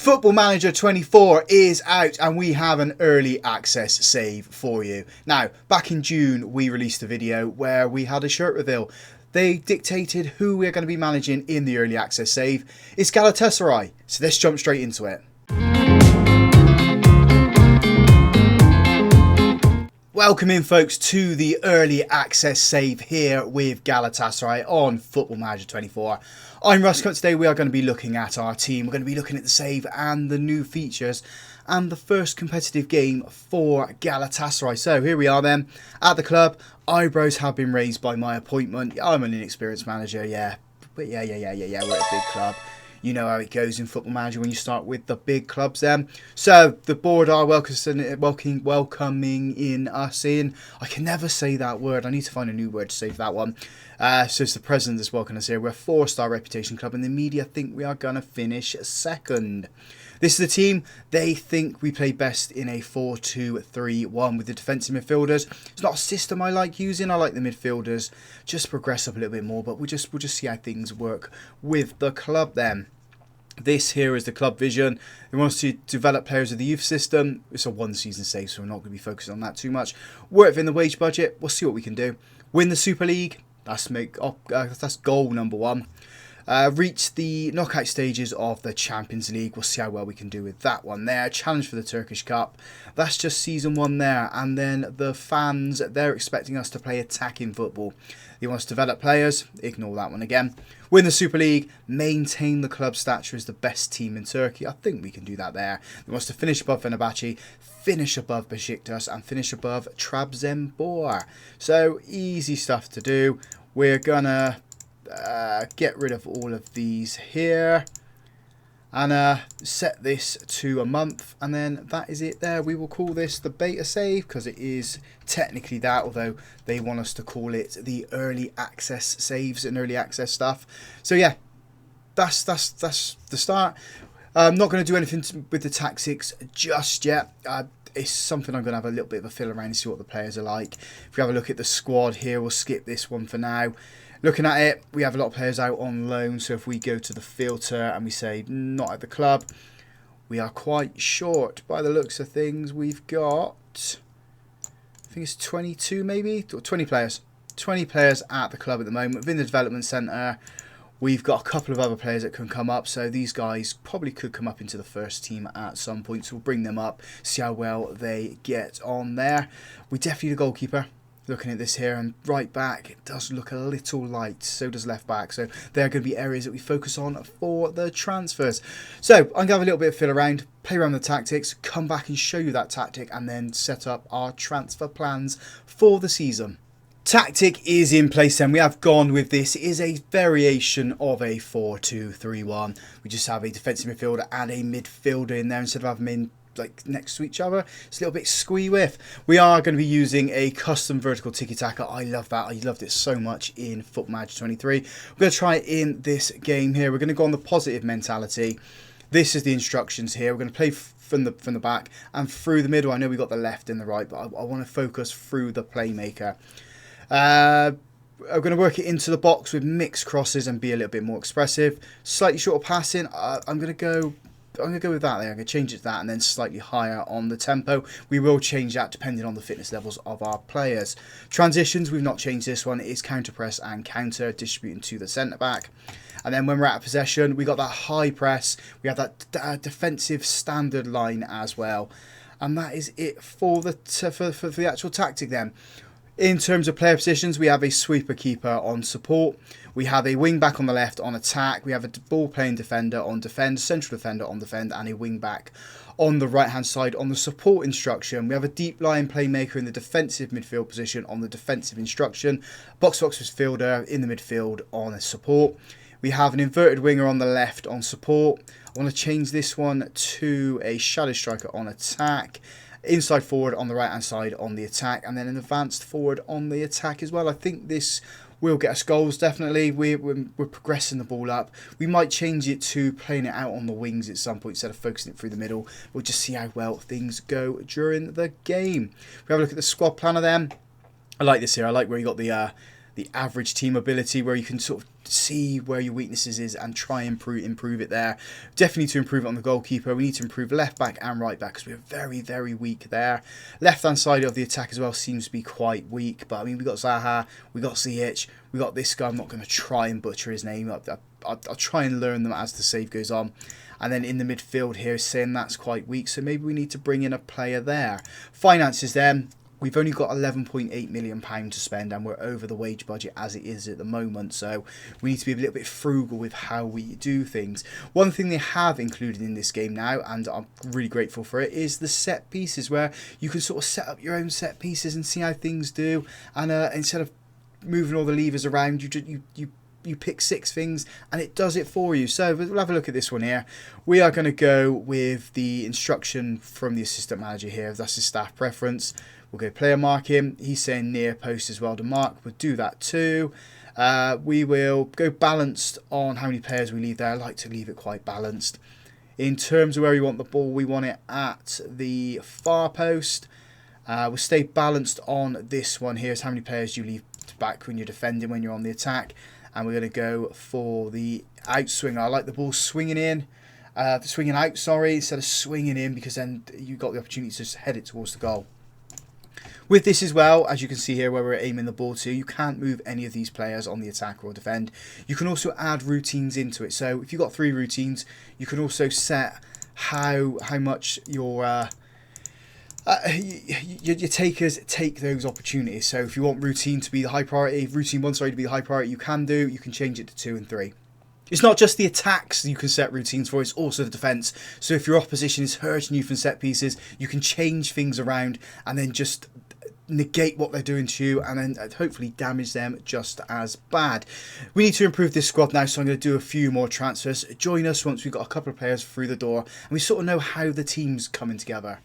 Football Manager 24 is out and we have an early access save for you. Now, back in June, we released a video where we had a shirt reveal. They dictated who we're going to be managing in the early access save. It's Galatasaray, so let's jump straight into it. Welcome in, folks, to the early access save here with Galatasaray on Football Manager 24. I'm Russ. Today we are going to be looking at our team. We're going to be looking at the save and the new features and the first competitive game for Galatasaray. So here we are then at the club. Eyebrows have been raised by my appointment. I'm an inexperienced manager, yeah. But yeah, we're at a big club. You know how it goes in Football Manager when you start with the big clubs then. So the board are welcoming in us in. I can never say that word. I need to find a new word to say for that one. So it's the president that's welcoming us here. We're a 4-star reputation club and the media think we are going to finish second. This is the team. They think we play best in a 4-2-3-1 with the defensive midfielders. It's not a system I like using. I like the midfielders. Just progress up a little bit more, but we'll just see how things work with the club then. This here is the club vision. They want us to develop players of the youth system. It's a one-season save, so we're not going to be focusing on that too much. Work within the wage budget. We'll see what we can do. Win the Super League. That's goal number 1. Reach the knockout stages of the Champions League. We'll see how well we can do with that one there. Challenge for the Turkish Cup. That's just season 1 there. And then the fans, they're expecting us to play attacking football. They want us to develop players. Ignore that one again. Win the Super League. Maintain the club stature as the best team in Turkey. I think we can do that there. They want us to finish above Fenerbahce, finish above Besiktas, and finish above Trabzonspor. So easy stuff to do. We're gonna get rid of all of these here and set this to a month, and then that is it there. We will call this the beta save because it is technically that, although they want us to call it the early access saves and early access stuff. So yeah, that's the start. I'm not going to do anything with the tactics just yet. It's something I'm going to have a little bit of a feel around and see what the players are like. If we have a look at the squad here, we'll skip this one for now. Looking at it, we have a lot of players out on loan, so if we go to the filter and we say not at the club, we are quite short. By the looks of things, we've got, I think it's 22 maybe, or 20 players. 20 players at the club at the moment. Within the development centre, we've got a couple of other players that can come up, so these guys probably could come up into the first team at some point, so we'll bring them up, see how well they get on there. We definitely need a goalkeeper. Looking at this here, and right back, it does look a little light, so does left back, so they're going to be areas that we focus on for the transfers. So I'm going to have a little bit of feel around, play around with the tactics, come back and show you that tactic, and then set up our transfer plans for the season. Tactic is in place then. We have gone with this. It is a variation of a 4-2-3-1. We just have a defensive midfielder and a midfielder in there instead of having them in like next to each other. It's a little bit squee with. We are going to be using a custom vertical tiki-taka. I love that. I loved it so much in Football Manager 23. We're going to try it in this game here. We're going to go on the positive mentality. This is the instructions here. We're going to play from the back and through the middle. I know we got the left and the right, but I want to focus through the playmaker. I'm going to work it into the box with mixed crosses and be a little bit more expressive. Slightly shorter passing. I'm going to go with that there. I'm going to change it to that and then slightly higher on the tempo. We will change that depending on the fitness levels of our players. Transitions, we've not changed this one. It is counter press and counter, distributing to the centre back. And then when we're out of possession, we got that high press. We have that defensive standard line as well. And that is it for the actual tactic then. In terms of player positions, we have a sweeper keeper on support. We have a wing back on the left on attack. We have a ball playing defender on defend, central defender on defend, and a wing back on the right hand side on the support instruction. We have a deep line playmaker in the defensive midfield position on the defensive instruction. Box midfielder in the midfield on a support. We have an inverted winger on the left on support. I want to change this one to a shadow striker on attack. Inside forward on the right hand side on the attack, and then an advanced forward on the attack as well. I think this will get us goals, definitely. We're progressing the ball up. We might change it to playing it out on the wings at some point instead of focusing it through the middle. We'll just see how well things go during the game. We have a look at the squad planner then. I like this here. I like where you got the the average team ability, where you can sort of see where your weaknesses is and try and improve it there. Definitely to improve it on the goalkeeper. We need to improve left back and right back because we're very, very weak there. Left hand side of the attack as well seems to be quite weak, but I mean, we got Zaha, we got Ziyech, we got this guy. I'm not going to try and butcher his name. I'll try and learn them as the save goes on. And then in the midfield here, saying that's quite weak, so maybe we need to bring in a player there. Finances then. We've only got £11.8 million to spend, and we're over the wage budget as it is at the moment. So we need to be a little bit frugal with how we do things. One thing they have included in this game now, and I'm really grateful for it, is the set pieces, where you can sort of set up your own set pieces and see how things do. And instead of moving all the levers around, you pick 6 things and it does it for you. So we'll have a look at this one here. We are going to go with the instruction from the assistant manager here. That's his staff preference. We'll go player mark him. He's saying near post as well to mark. We'll do that too. We will go balanced on how many players we leave there. I like to leave it quite balanced. In terms of where we want the ball, we want it at the far post. We'll stay balanced on this one here. So how many players do you leave back when you're defending, when you're on the attack. And we're going to go for the outswinger. I like the ball swinging in. Swinging out, sorry, instead of swinging in, because then you've got the opportunity to just head it towards the goal. With this as well, as you can see here where we're aiming the ball to, you can't move any of these players on the attack or defend. You can also add routines into it. So if you've got 3 routines, you can also set how much your takers take those opportunities. So if you want routine to be the high priority, routine 1 to be the high priority, you can do. You can change it to 2 and 3. It's not just the attacks you can set routines for, it's also the defence. So if your opposition is hurting you from set pieces, you can change things around and then just negate what they're doing to you, and then hopefully damage them just as bad. We need to improve this squad now, so I'm going to do a few more transfers. Join us once we've got a couple of players through the door and we sort of know how the team's coming together.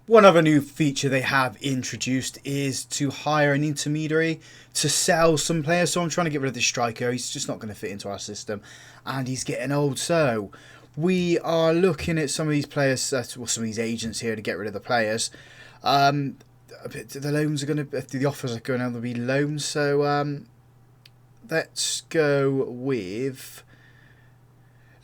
One other new feature they have introduced is to hire an intermediary to sell some players. So I'm trying to get rid of this striker. He's just not going to fit into our system and he's getting old. So we are looking at some of these players, well, some of these agents here to get rid of the players. The loans are going to, the offers are going to be loans. So let's go with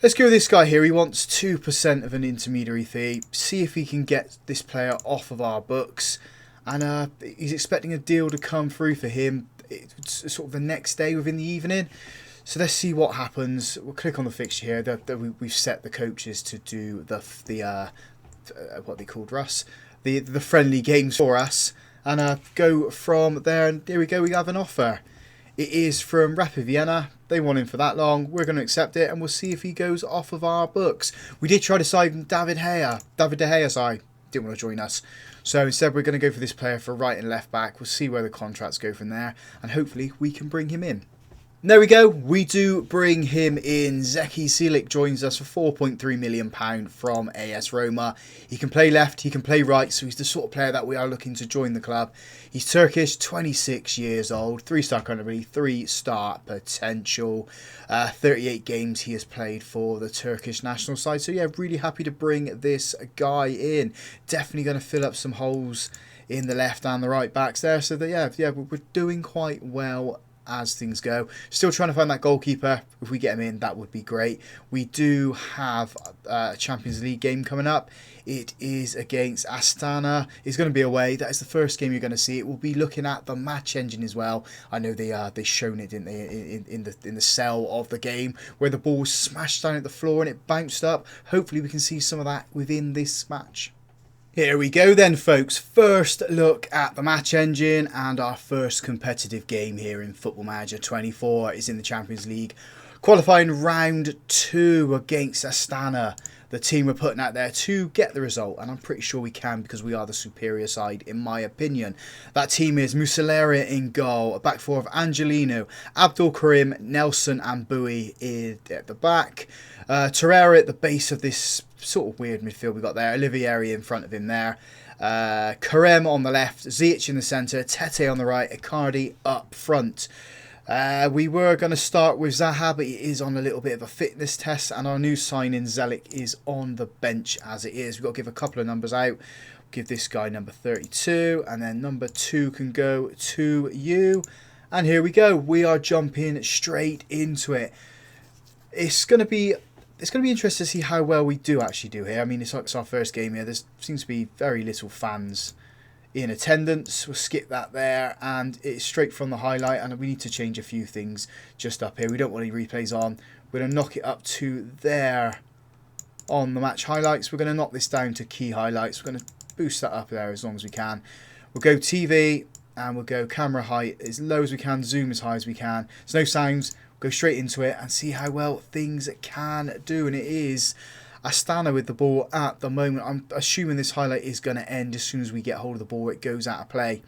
this guy here. He wants 2% of an intermediary fee. See if he can get this player off of our books. And he's expecting a deal to come through for him. It's sort of the next day within the evening. So let's see what happens. We'll click on the fixture here. We've set the coaches to do the what they called Russ, the friendly games for us, and go from there. And here we go. We have an offer. It is from Rapid Vienna. They want him for that long. We're going to accept it, and we'll see if he goes off of our books. We did try to sign David De Gea, sorry, didn't want to join us. So instead, we're going to go for this player for right and left back. We'll see where the contracts go from there, and hopefully we can bring him in. There we go. We do bring him in. Zeki Çelik joins us for £4.3 million from AS Roma. He can play left, he can play right, so he's the sort of player that we are looking to join the club. He's Turkish, 26 years old, 3-star currently, 3-star potential. 38 games he has played for the Turkish national side. So yeah, really happy to bring this guy in. Definitely going to fill up some holes in the left and the right backs there. So that yeah, we're doing quite well as things go. Still trying to find that goalkeeper. If we get him in, that would be great. We do have a Champions League game coming up. It is against Astana. It's going to be away. That is the first game you're going to see. It will be looking at the match engine as well. I know they shown it, didn't they, in the cell of the game where the ball was smashed down at the floor and it bounced up. Hopefully we can see some of that within this match. Here we go then, folks. First look at the match engine, and our first competitive game here in Football Manager 24 is in the Champions League. Qualifying round 2 against Astana, the team we're putting out there to get the result, and I'm pretty sure we can because we are the superior side in my opinion. That team is Muslera in goal, a back four of Angelino, Abdul Karim, Nelson and Bowie at the back. Torreira at the base of this sort of weird midfield we got there. Olivieri in front of him there. Karem on the left, Ziyech in the centre, Tete on the right, Icardi up front. We were going to start with Zaha, but he is on a little bit of a fitness test, and our new signing Zelik is on the bench as it is. We've got to give a couple of numbers out. Give this guy number 32, and then number 2 can go to you. And here we go. We are jumping straight into it. It's going to be interesting to see how well we actually do here. I mean, it's our first game here. There seems to be very little fans in attendance. We'll skip that there, and it's straight from the highlight, and we need to change a few things just up here. We don't want any replays on. We're going to knock it up to there on the match highlights. We're going to knock this down to key highlights. We're going to boost that up there as long as we can. We'll go TV, and we'll go camera height as low as we can, zoom as high as we can. There's no sounds. Go straight into it and see how well things can do. And it is Astana with the ball at the moment. I'm assuming this highlight is going to end as soon as we get hold of the ball. It goes out of play.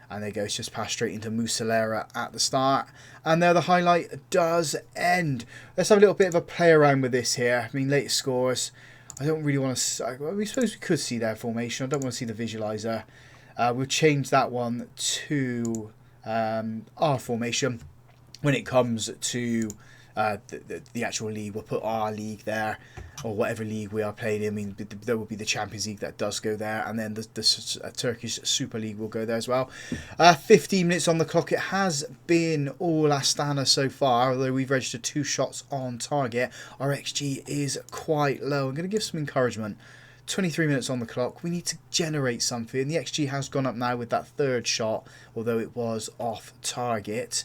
And there you go. It's just passed straight into Muslera at the start. And there the highlight does end. Let's have a little bit of a play around with this here. I mean, latest scores. I don't really want to... Well, we suppose we could see their formation. I don't want to see the visualizer. We'll change that one to our formation. When it comes to the actual league, we'll put our league there, or whatever league we are playing in. I mean, there will be the Champions League that does go there, and then the Turkish Super League will go there as well. 15 minutes on the clock. It has been all Astana so far, although we've registered 2 shots on target. Our XG is quite low. I'm going to give some encouragement. 23 minutes on the clock. We need to generate something. The XG has gone up now with that 3rd shot, although it was off target.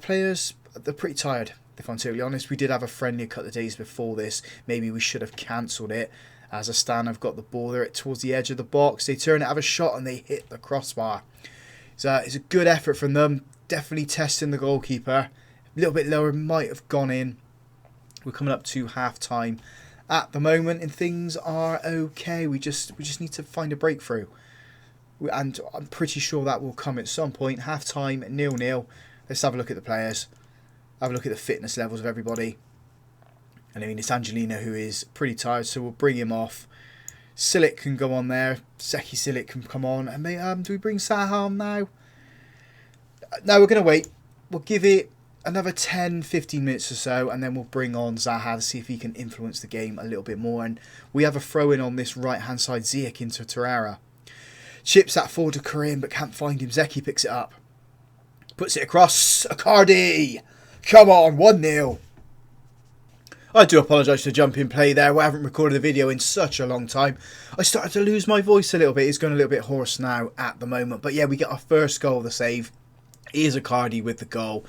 Players, they're pretty tired, if I'm totally honest. We did have a friendly a couple of days before this. Maybe we should have cancelled it. As Astana have got the ball there towards the edge of the box. They turn it, have a shot, and they hit the crossbar. So it's a good effort from them. Definitely testing the goalkeeper. A little bit lower, might have gone in. We're coming up to half-time at the moment, and things are okay. We just need to find a breakthrough. And I'm pretty sure that will come at some point. Half-time, 0-0. Let's have a look at the players. Have a look at the fitness levels of everybody. And I mean, it's Angelina who is pretty tired, so we'll bring him off. Silic can go on there. Zeki Silic can come on. And do we bring Zaha on now? No, we're going to wait. We'll give it another 10-15 minutes or so, and then we'll bring on Zaha to see if he can influence the game a little bit more. And we have a throw-in on this right-hand side. Ziyech into Torreira. Chips that forward to Karim, but can't find him. Zeki picks it up. Puts it across. Icardi. Come on, 1-0. I do apologise for the jump in play there. We haven't recorded a video in such a long time. I started to lose my voice a little bit. It's going a little bit hoarse now at the moment. But yeah, we get our first goal of the save. It is Icardi with the goal.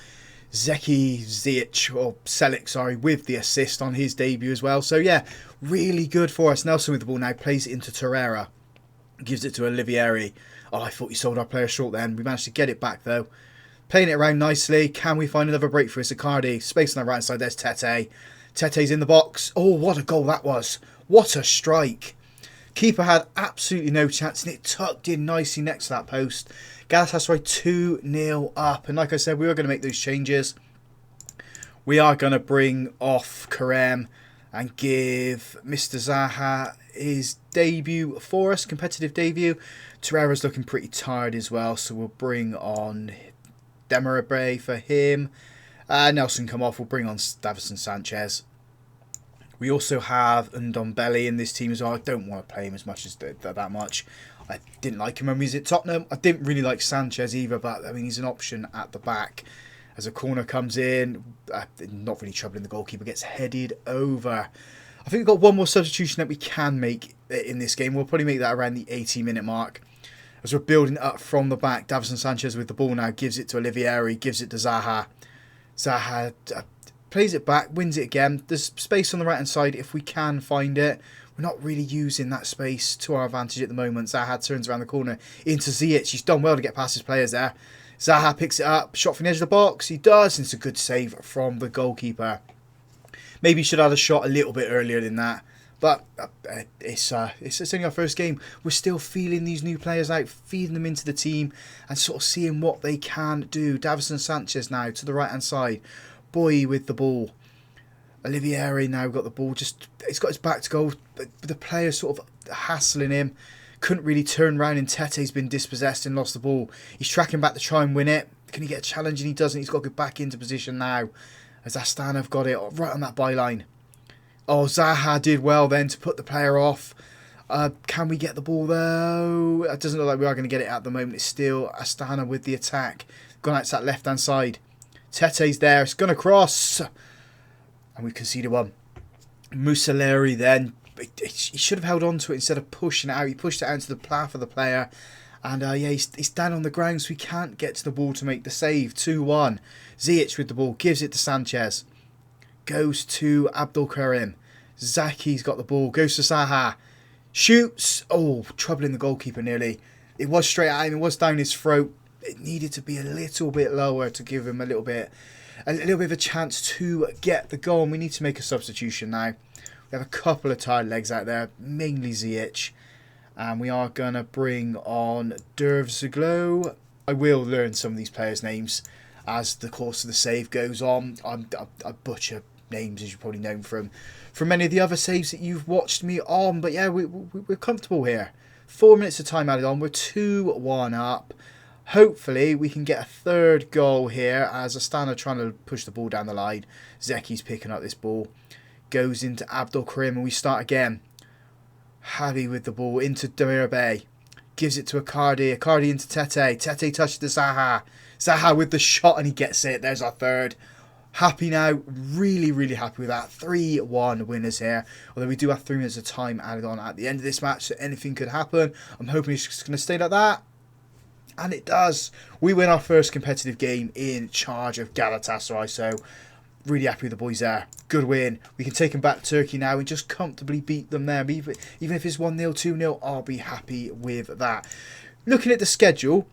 Ziyech, or Selic, sorry, with the assist on his debut as well. So yeah, really good for us. Nelson with the ball now, plays it into Torreira. Gives it to Olivieri. Oh, I thought he sold our player short then. We managed to get it back though. Playing it around nicely. Can we find another breakthrough? It's Icardi. Space on the right side. There's Tete. Tete's in the box. Oh, what a goal that was. What a strike. Keeper had absolutely no chance, and it tucked in nicely next to that post. Galatasaray 2-0 up. And like I said, we were going to make those changes. We are going to bring off Karim and give Mr. Zaha his debut for us. Competitive debut. Torreira's looking pretty tired as well, so we'll bring on Demirbay for him. Nelson come off. We'll bring on Davinson Sanchez. We also have Ndombele in this team as well. I don't want to play him as much as that much. I didn't like him when he was at Tottenham. I didn't really like Sanchez either, but I mean, he's an option at the back. As a corner comes in, not really troubling the goalkeeper, gets headed over. I think we've got one more substitution that we can make in this game. We'll probably make that around the 80-minute mark. As we're building up from the back, Davinson Sanchez with the ball now, gives it to Olivieri, gives it to Zaha. Zaha plays it back, wins it again. There's space on the right-hand side if we can find it. We're not really using that space to our advantage at the moment. Zaha turns around the corner into Ziyech. He's done well to get past his players there. Zaha picks it up, shot from the edge of the box. He does, and it's a good save from the goalkeeper. Maybe he should have had a shot a little bit earlier than that. But it's only our first game. We're still feeling these new players out, feeding them into the team and sort of seeing what they can do. Davinson Sanchez now to the right-hand side. Boy with the ball. Olivieri now got the ball. He's got his back to goal. But the players sort of hassling him. Couldn't really turn round, and Tete's been dispossessed and lost the ball. He's tracking back to try and win it. Can he get a challenge? And he doesn't. He's got to get back into position now. As Astana have got it right on that byline. Oh, Zaha did well then to put the player off. Can we get the ball though? It doesn't look like we are going to get it at the moment. It's still Astana with the attack. Gone out to that left-hand side. Tete's there. It's going to cross. And we conceded one. Musaleri then. He should have held on to it instead of pushing it out. He pushed it out into the path of the player. And yeah, he's down on the ground, so he can't get to the ball to make the save. 2-1. Ziyech with the ball. Gives it to Sanchez. Goes to Abdul Karim. Zaki's got the ball. Goes to Zaha. Shoots. Oh, troubling the goalkeeper nearly. It was straight at him. It was down his throat. It needed to be a little bit lower to give him a little bit of a chance to get the goal. And we need to make a substitution now. We have a couple of tired legs out there, mainly Ziyech. And we are going to bring on Dervzaglo. I will learn some of these players' names as the course of the save goes on. I butcher names, as you've probably known from many of the other saves that you've watched me on. But yeah, we're comfortable here. 4 minutes of time added on. We're 2-1 up. Hopefully we can get a third goal here as Astana trying to push the ball down the line. Zeki's picking up this ball. Goes into Abdul Karim and we start again. Javi with the ball into Demirbay. Gives it to Icardi. Icardi into Tete. Tete touches to Zaha. Zaha with the shot and he gets it. There's our third. Happy now. Really, really happy with that. 3-1 winners here. Although we do have 3 minutes of time added on at the end of this match, so anything could happen. I'm hoping it's just going to stay like that. And it does. We win our first competitive game in charge of Galatasaray. So really happy with the boys there. Good win. We can take them back to Turkey now and just comfortably beat them there. Even if it's 1-0, 2-0, I'll be happy with that. Looking at the schedule,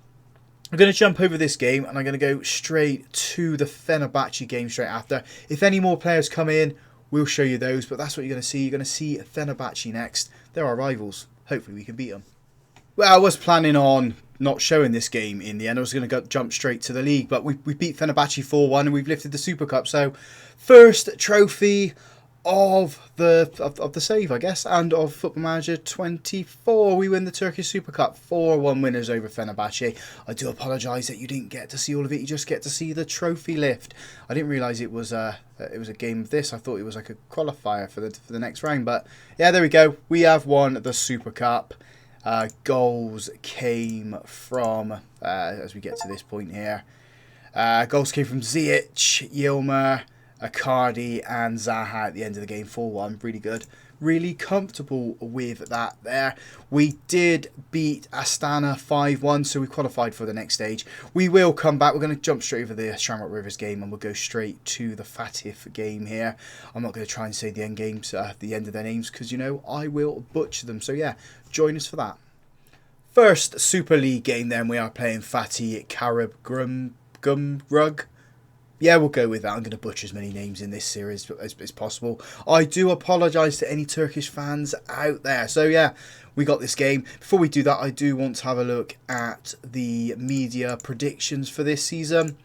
I'm going to jump over this game and I'm going to go straight to the Fenerbahce game straight after. If any more players come in, we'll show you those. But that's what you're going to see. You're going to see Fenerbahce next. They're our rivals. Hopefully we can beat them. Well, I was planning on not showing this game in the end. I was going to jump straight to the league, but we beat Fenerbahce 4-1 and we've lifted the Super Cup. So first trophy of the save, I guess, and of Football Manager 24. We win the Turkish Super Cup. 4-1 winners over Fenerbahce. I do apologise that you didn't get to see all of it. You just get to see the trophy lift. I didn't realise it was a game of this. I thought it was like a qualifier for the next round. But yeah, there we go. We have won the Super Cup. Goals came from, as we get to this point here, goals came from Ziyech, Yilmaz, Icardi and Zaha at the end of the game. 4-1, really good. Really comfortable with that there. We did beat Astana 5-1, so we qualified for the next stage. We will come back. We're going to jump straight over the Shamrock Rovers game and we'll go straight to the Fatih game here. I'm not going to try and say the end games, the end of their names, because, you know, I will butcher them. So yeah, join us for that. First Super League game then, we are playing Fatih Karagümrük. Yeah, we'll go with that. I'm going to butcher as many names in this series as possible. I do apologise to any Turkish fans out there. So yeah, we got this game. Before we do that, I do want to have a look at the media predictions for this season.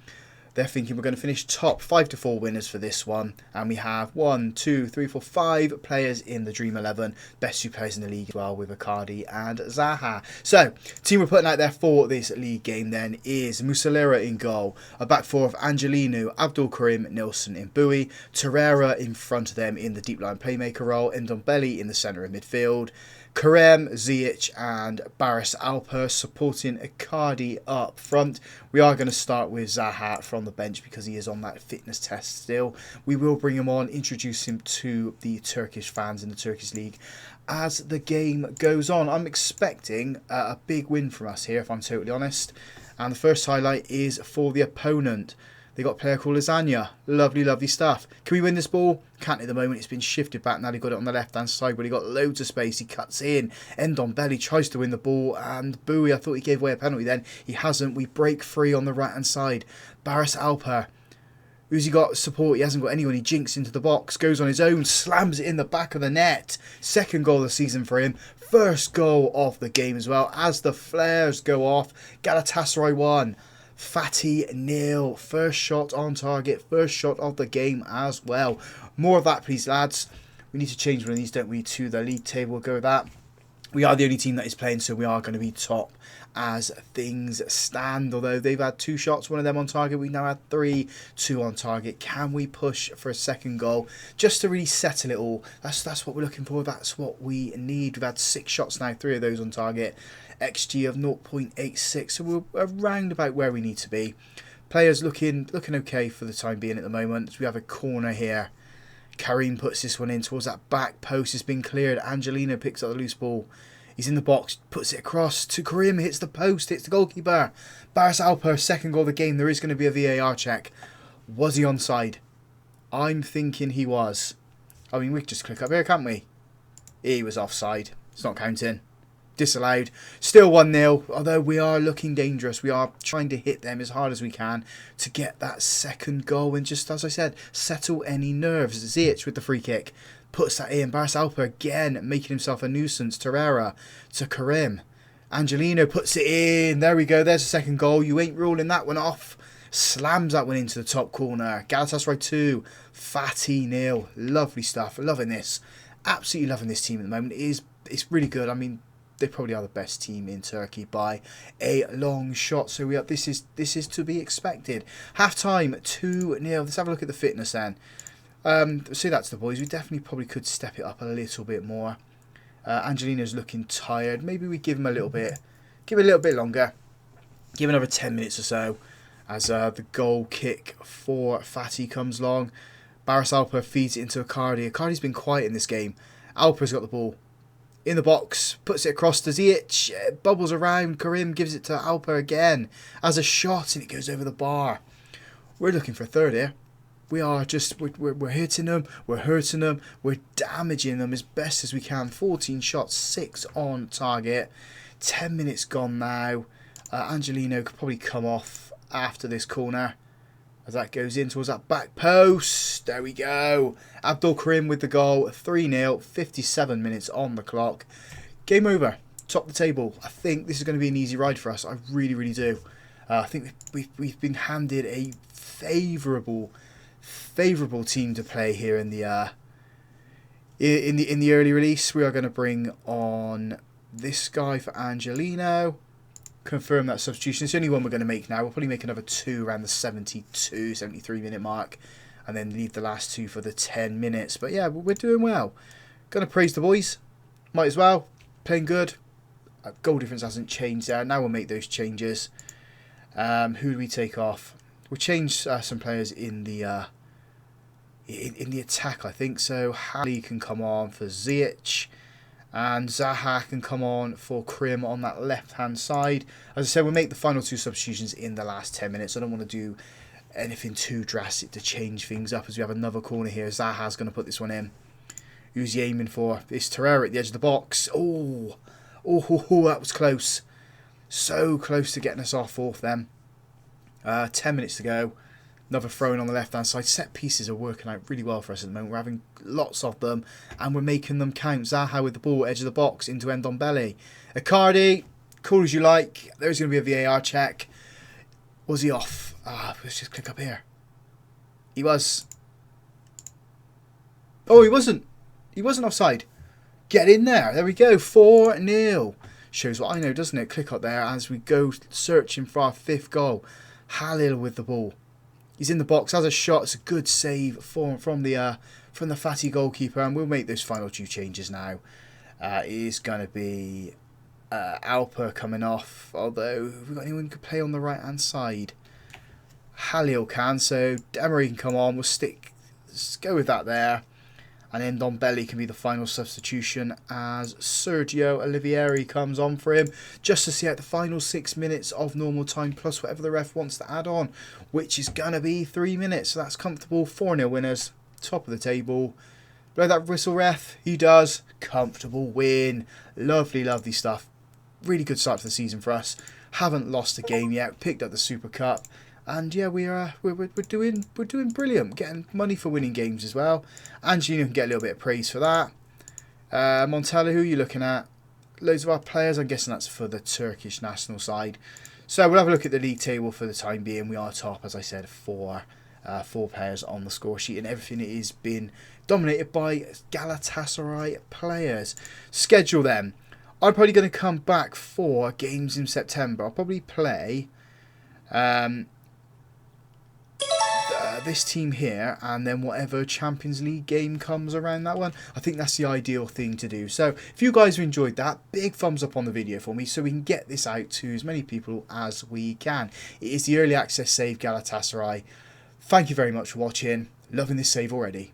They're thinking we're going to finish top 5-4 winners for this one. And we have 5 players in the Dream 11. Best 2 players in the league as well with Icardi and Zaha. So, team we're putting out there for this league game then is Muslera in goal. A back 4 of Angelino, Abdul Karim, Nilsson in Bowie. Torreira in front of them in the deep line playmaker role. Ndombele in the centre of midfield. Kerem, Ziyech and Barış Alper supporting Icardi up front. We are going to start with Zaha from the bench because he is on that fitness test still. We will bring him on, introduce him to the Turkish fans in the Turkish League as the game goes on. I'm expecting a big win from us here, if I'm totally honest. And the first highlight is for the opponent. They got a player called Lasagna. Lovely, lovely stuff. Can we win this ball? Can't at the moment. It's been shifted back. Now they've got it on the left-hand side, but he got loads of space. He cuts in. Ndombele tries to win the ball, and Bowie, I thought he gave away a penalty then. He hasn't. We break free on the right-hand side. Barış Alper. Who's he got support? He hasn't got anyone. He jinks into the box, goes on his own, slams it in the back of the net. Second goal of the season for him. First goal of the game as well. As the flares go off, Galatasaray 1. Fatih 0. First shot on target. First shot of the game as well. More of that, please, lads. We need to change one of these, don't we, to the league table. We'll go with that. We are the only team that is playing, so we are going to be top as things stand. Although they've had 2 shots, one of them on target. We now had 3, 2 on target. Can we push for a second goal just to really settle it all? That's what we're looking for. That's what we need. We've had 6 shots now, 3 of those on target. XG of 0.86, so we're around about where we need to be. Players looking okay for the time being at the moment. We have a corner here. Karim puts this one in towards that back post. It's been cleared. Angelino picks up the loose ball. He's in the box, puts it across to Karim, hits the post, hits the goalkeeper. Baris Alper, second goal of the game. There is going to be a VAR check. Was he onside? I'm thinking he was. I mean, we could just click up here, can't we? He was offside. It's not counting. Disallowed. Still 1-0, although we are looking dangerous. We are trying to hit them as hard as we can to get that second goal and just, as I said, settle any nerves. Ziyech with the free kick. Puts that in. Baris Alper again making himself a nuisance. Torreira to Karim. Angelino puts it in. There we go. There's a second goal. You ain't ruling that one off. Slams that one into the top corner. Galatasaray 2. Fatty 0. Lovely stuff. Loving this. Absolutely loving this team at the moment. It's really good. I mean, they probably are the best team in Turkey by a long shot. So this is to be expected. Half time 2-0. Let's have a look at the fitness then. Say that to the boys. We definitely probably could step it up a little bit more. Angelino's looking tired. Maybe we give him a little bit. Give it a little bit longer. Give another 10 minutes or so as the goal kick for Fatty comes along. Baris Alper feeds it into Icardi. Icardi's been quiet in this game. Alper's got the ball. In the box, puts it across to Ziyech, bubbles around, Karim gives it to Alper again as a shot and it goes over the bar. We're looking for a third here. We are just, we're hitting them, we're hurting them, we're damaging them as best as we can. 14 shots, 6 on target, 10 minutes gone now. Angelino could probably come off after this corner. As that goes in towards that back post. There we go. Abdul Karim with the goal. 3-0. 57 minutes on the clock. Game over. Top the table. I think this is going to be an easy ride for us. I really, really do. I think we've been handed a favourable team to play here in the early release. We are going to bring on this guy for Angelino. Confirm that substitution. It's the only one we're going to make now. We'll probably make another 2 around the 72, 73 minute mark. And then leave the last 2 for the 10 minutes. But yeah, we're doing well. Going to praise the boys. Might as well. Playing good. Goal difference hasn't changed there. Now we'll make those changes. Who do we take off? We'll change some players in the attack, I think. So Halley can come on for Ziyech. And Zaha can come on for Krim on that left-hand side. As I said, we'll make the final 2 substitutions in the last 10 minutes. I don't want to do anything too drastic to change things up as we have another corner here. Zaha's going to put this one in. Who's he aiming for? It's Torreira at the edge of the box. Oh, that was close. So close to getting us off fourth then. 10 minutes to go. Another throw in on the left-hand side. Set pieces are working out really well for us at the moment. We're having lots of them, and we're making them count. Zaha with the ball, edge of the box, into Ndombele. Icardi, cool as you like. There's going to be a VAR check. Was he off? Let's just click up here. He was. Oh, he wasn't. He wasn't offside. Get in there. There we go. 4-0. Shows what I know, doesn't it? Click up there as we go searching for our 5th goal. Halil with the ball. He's in the box, has a shot. It's a good save from the Fatty goalkeeper, and we'll make those final 2 changes now. It is going to be Alper coming off, although have we got anyone who could play on the right hand side? Halil can, so Emery can come on. Let's go with that there. And then Ndombele can be the final substitution as Sergio Olivieri comes on for him just to see out the final 6 minutes of normal time plus whatever the ref wants to add on, which is going to be 3 minutes. So that's comfortable. 4-0 winners. Top of the table. Blow that whistle, ref. He does. Comfortable win. Lovely, lovely stuff. Really good start to the season for us. Haven't lost a game yet. Picked up the Super Cup. And yeah, we're doing brilliant. Getting money for winning games as well. Angelino can get a little bit of praise for that. Montella, who are you looking at? Loads of our players. I'm guessing that's for the Turkish national side. So we'll have a look at the league table for the time being. We are top, as I said, 4 players on the score sheet, and everything is been dominated by Galatasaray players. Schedule them. I'm probably going to come back for games in September. I'll probably play. this team here, and then whatever Champions League game comes around that one. I think that's the ideal thing to do. So if you guys have enjoyed that, big thumbs up on the video for me so we can get this out to as many people as we can. It is the early access save Galatasaray. Thank you very much for watching. Loving this save already.